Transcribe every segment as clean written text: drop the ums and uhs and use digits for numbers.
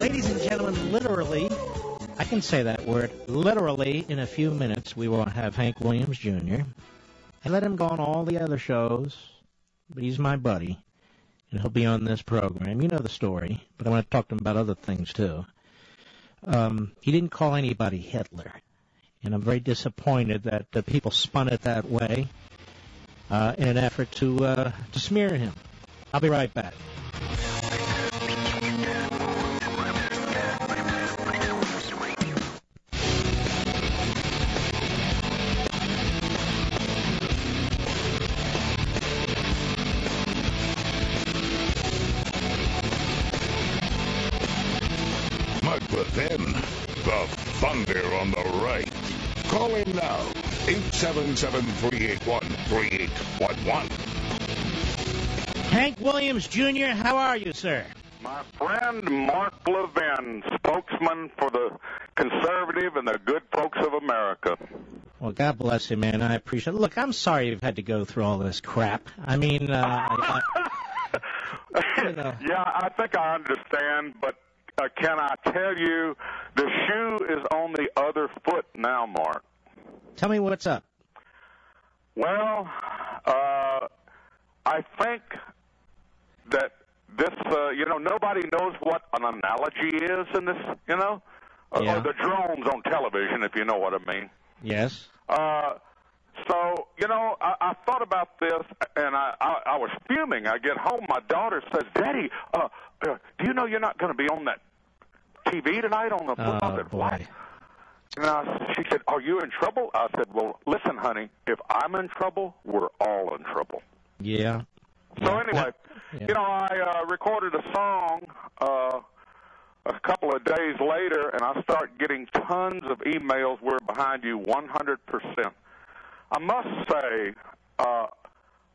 Ladies and gentlemen, literally, I can say that word, literally in a few minutes, we will have Hank Williams Jr. I let him go on all the other shows, but he's my buddy, and he'll be on this program. You know the story, but I want to talk to him about other things, too. He didn't call anybody Hitler, and I'm very disappointed that the people spun it that way in an effort to smear him. I'll be right back. Then, the thunder on the right. Call in now, 877-381-3811. Hank Williams Jr., how are you, sir? My friend Mark Levin, spokesman for the conservative and the good folks of America. Well, God bless you, man. I appreciate it. Look, I'm sorry you've had to go through all this crap. I mean, you know. Yeah, I think I understand, but can I tell you, the shoe is on the other foot now, Mark. Tell me what's up. Well, I think that this, nobody knows what an analogy is in this, Yeah. or the drones on television, if you know what I mean. Yes. So, I thought about this, and I was fuming. I get home, my daughter says, Daddy, do you know you're not going to be on that TV tonight on the football? I said, boy. And she said, are you in trouble? I said, well, listen, honey, if I'm in trouble, we're all in trouble. Yeah. So anyway, I recorded a song a couple of days later, and I start getting tons of emails. We're behind you 100%. I must say, I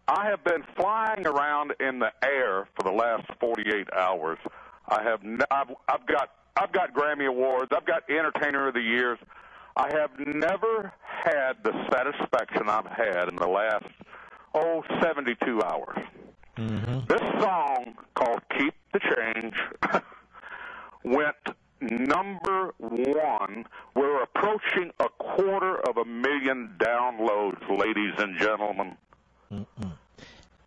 have been flying around in the air for the last 48 hours. I've got Grammy Awards. I've got Entertainer of the Years. I have never had the satisfaction I've had in the last, 72 hours. Mm-hmm. This song called Keep the Change went #1. We're approaching 250,000 downloads, ladies and gentlemen. Mm-mm.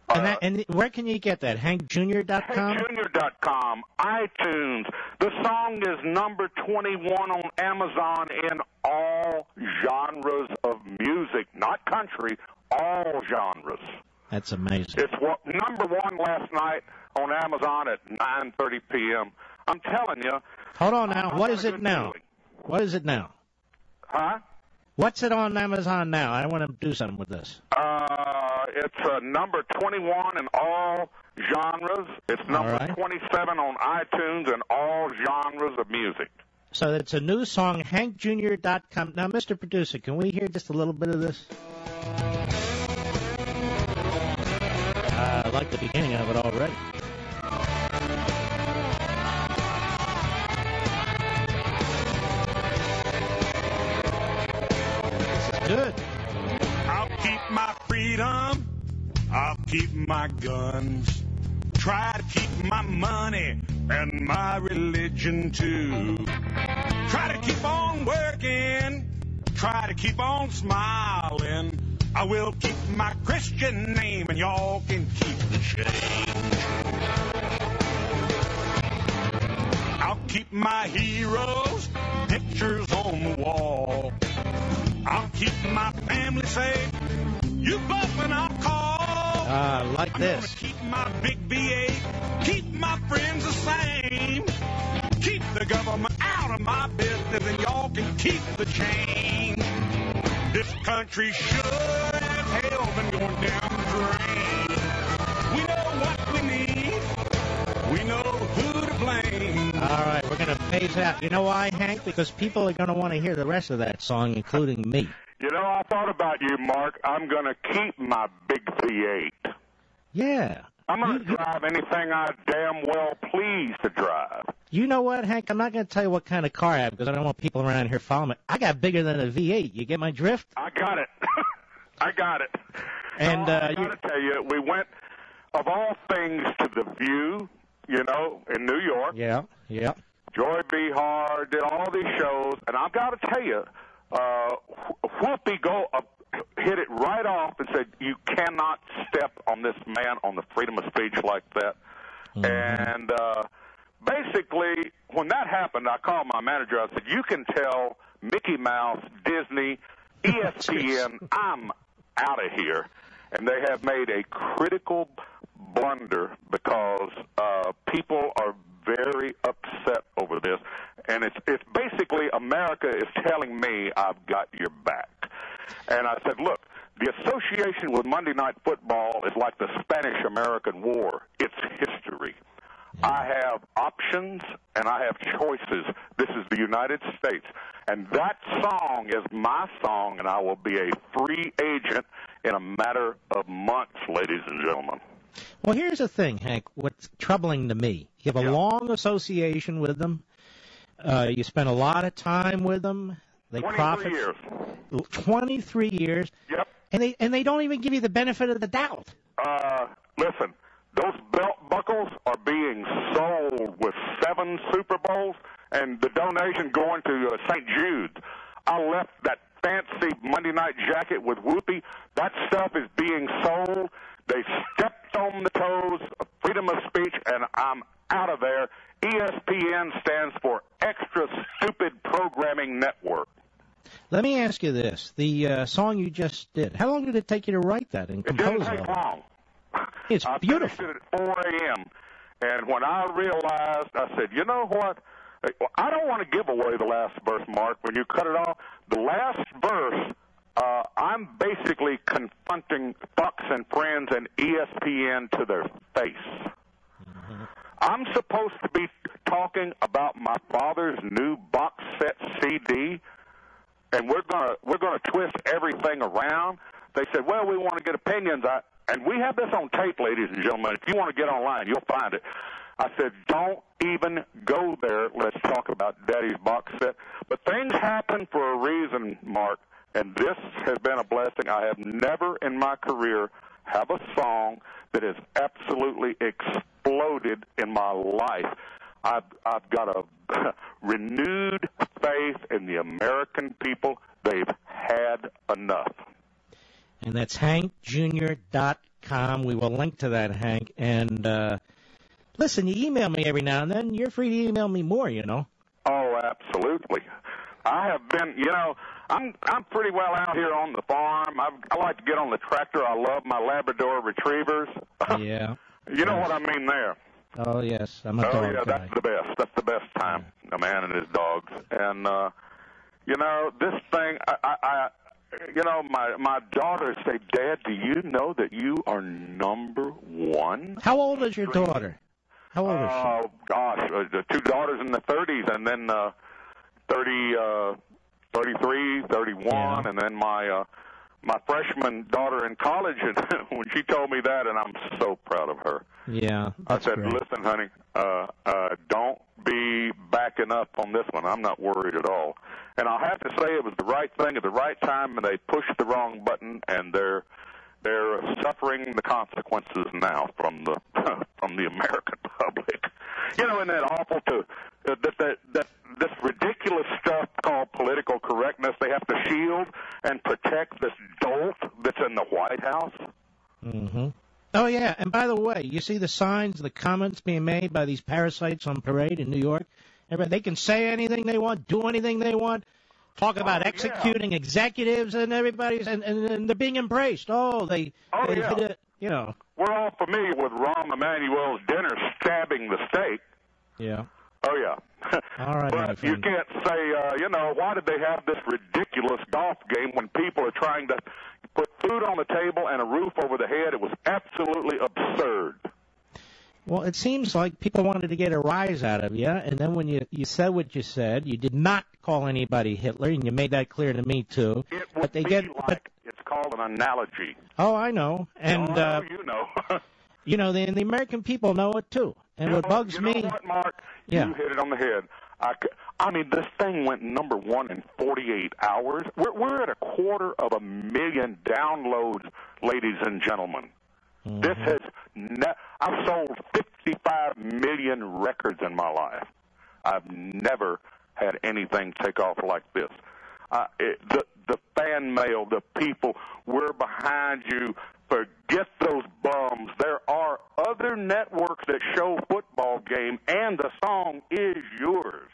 And where can you get that? HankJr.com? HankJr.com, iTunes. The song is #21 on Amazon in all genres of music, not country, all genres. That's amazing. It's #1 last night on Amazon at 9:30 p.m. I'm telling you. Hold on now. What is it now? What is it now? Huh? What's it on Amazon now? I want to do something with this. It's #21 in all genres. It's #27 on iTunes in all genres of music. So it's a new song, HankJr.com. Now, Mr. Producer, can we hear just a little bit of this? I like the beginning of it already. Good. I'll keep my freedom. I'll keep my guns. Try to keep my money and my religion too. Try to keep on working. Try to keep on smiling. I will keep my Christian name and y'all can keep the change. I'll keep my heroes, pictures on the wall. I'll keep my family safe. You both and I'll call. Like I'm this. Gonna keep my big V8. Keep my friends the same. Keep the government out of my business and y'all can keep the change. This country sure as hell been going down the drain. We know what we need. We know who to blame. All right, we're going to phase out. You know why, Hank? Because people are going to want to hear the rest of that song, including me. I thought about you, Mark. I'm going to keep my big V8. Yeah. I'm going to drive anything I damn well please to drive. You know what, Hank? I'm not going to tell you what kind of car I have because I don't want people around here following me. I got bigger than a V8. You get my drift? I got it. I got it. And I got to tell you, we went, of all things, to The View, in New York. Yeah. Joy Behar did all these shows, and I've got to tell you, Whoopi hit it right off and said, you cannot step on this man on the freedom of speech like that. Mm-hmm. And basically, when that happened, I called my manager. I said, you can tell Mickey Mouse, Disney, ESPN, I'm out of here. And they have made a critical blunder because people are very upset over this. And it's basically America is telling me I've got your back. And I said, look, the association with Monday Night Football is like the Spanish-American War. It's history. I have options and I have choices. This is the United States. And that song is my song, and I will be a free agent in a matter of months, ladies and gentlemen. Well, here's the thing, Hank. What's troubling to me, you have a long association with them. You spend a lot of time with them. They 23 years. 23 years. Yep. And they don't even give you the benefit of the doubt. Listen, those belt buckles are being sold with 7 Super Bowls, and the donation going to St. Jude. I left that fancy Monday night jacket with Whoopi. That stuff is being sold. They stepped on the toes of freedom of speech, and I'm out of there. ESPN stands for Extra Stupid Programming Network. Let me ask you this. The song you just did, how long did it take you to write that and compose it? It didn't take long. It's beautiful. I finished it at 4 a.m., and when I realized, I said, you know what? I don't want to give away the last verse, Mark. When you cut it off, the last verse, I'm basically confronting Fox and Friends and ESPN to their face. Mm-hmm. I'm supposed to be talking about my father's new box set CD, and we're gonna twist everything around. They said, well, we want to get opinions. And we have this on tape, ladies and gentlemen. If you want to get online, you'll find it. I said, don't even go there. Let's talk about Daddy's box set. But things happen for a reason, Mark, and this has been a blessing. I have never in my career have a song that has absolutely exploded in my life. I've got a renewed faith in the American people. They've had enough. And that's HankJr.com. We will link to that, Hank. And listen, you email me every now and then. You're free to email me more, you know. Oh, absolutely. I have been, I'm pretty well out here on the farm. I like to get on the tractor. I love my Labrador Retrievers. Yeah. You know what I mean there. Oh, yes. I'm a dog guy. That's the best. That's the best time, a man and his dogs. And, this thing, my daughters say, Dad, do you know that you are number one? How old is your daughter? How old is she? Oh, gosh, the 2 daughters in the 30s, and then 33, 31, and then my freshman daughter in college, and when she told me that, and I'm so proud of her. Yeah, I said, great. Listen, honey, don't be backing up on this one. I'm not worried at all. And I'll have to say it was the right thing at the right time, and they pushed the wrong button, and they're suffering the consequences now from the American public. Isn't that awful that this ridiculous stuff called political correctness, they have to shield and protect this dolt that's in the White House? Mm-hmm. Oh, yeah, and by the way, you see the signs, the comments being made by these parasites on parade in New York? They can say anything they want, do anything they want, talk about executing executives and everybody's, and they're being embraced. They hit it, We're all familiar with Rahm Emanuel's dinner stabbing the steak. Yeah. Oh, yeah. All right, but you can't say, why did they have this ridiculous golf game when people are trying to put food on the table and a roof over the head? It was absolutely absurd. Well, it seems like people wanted to get a rise out of you, and then when you said what you said, you did not call anybody Hitler, and you made that clear to me, too. It would it's called an analogy. Oh, I know. And, you know. The American people know it, too. And what bugs me... You know what, Mark? You hit it on the head. I mean, this thing went number 1 in 48 hours. We're at 250,000 downloads, ladies and gentlemen. Mm-hmm. This has I've sold 55 million records in my life. I've never had anything take off like this. The fan mail, the people, we're behind you. Forget those bums. There are other networks that show football game, and the song is yours.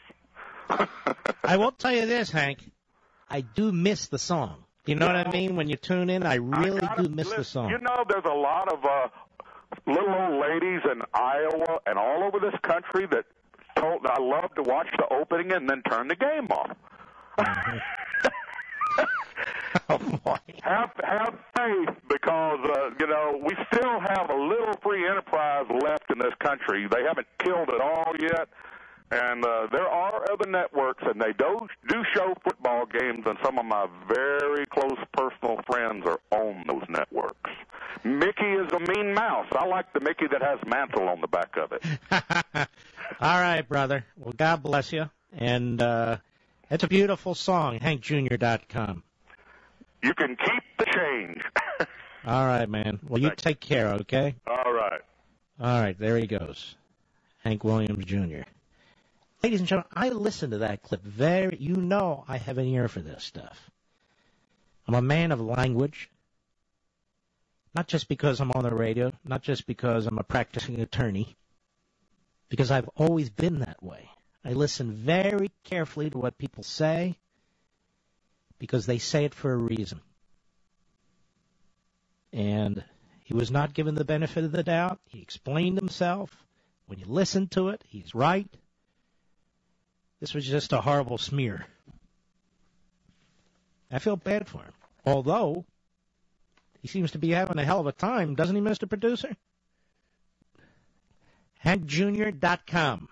I will tell you this, Hank. I do miss the song. You know what I mean? When you tune in, I really do miss the song. You know, there's a lot of little old ladies in Iowa and all over this country that told I love to watch the opening and then turn the game off. Oh, boy. Have faith, because we still have a little free enterprise left in this country. They haven't killed it all yet, and there are other networks, and they do show football games, and some of my very close personal friends are on those networks. Mickey is a mean mouse. I like the Mickey that has mantle on the back of it. All right, brother. Well, God bless you, and it's a beautiful song, HankJr.com. You can keep the change. All right, man. Well, you take care, okay? All right. All right, there he goes. Hank Williams, Jr. Ladies and gentlemen, I listen to that clip I have an ear for this stuff. I'm a man of language, not just because I'm on the radio, not just because I'm a practicing attorney, because I've always been that way. I listen very carefully to what people say, because they say it for a reason. And he was not given the benefit of the doubt. He explained himself. When you listen to it, he's right. This was just a horrible smear. I feel bad for him. Although, he seems to be having a hell of a time, doesn't he, Mr. Producer? HankJr.com.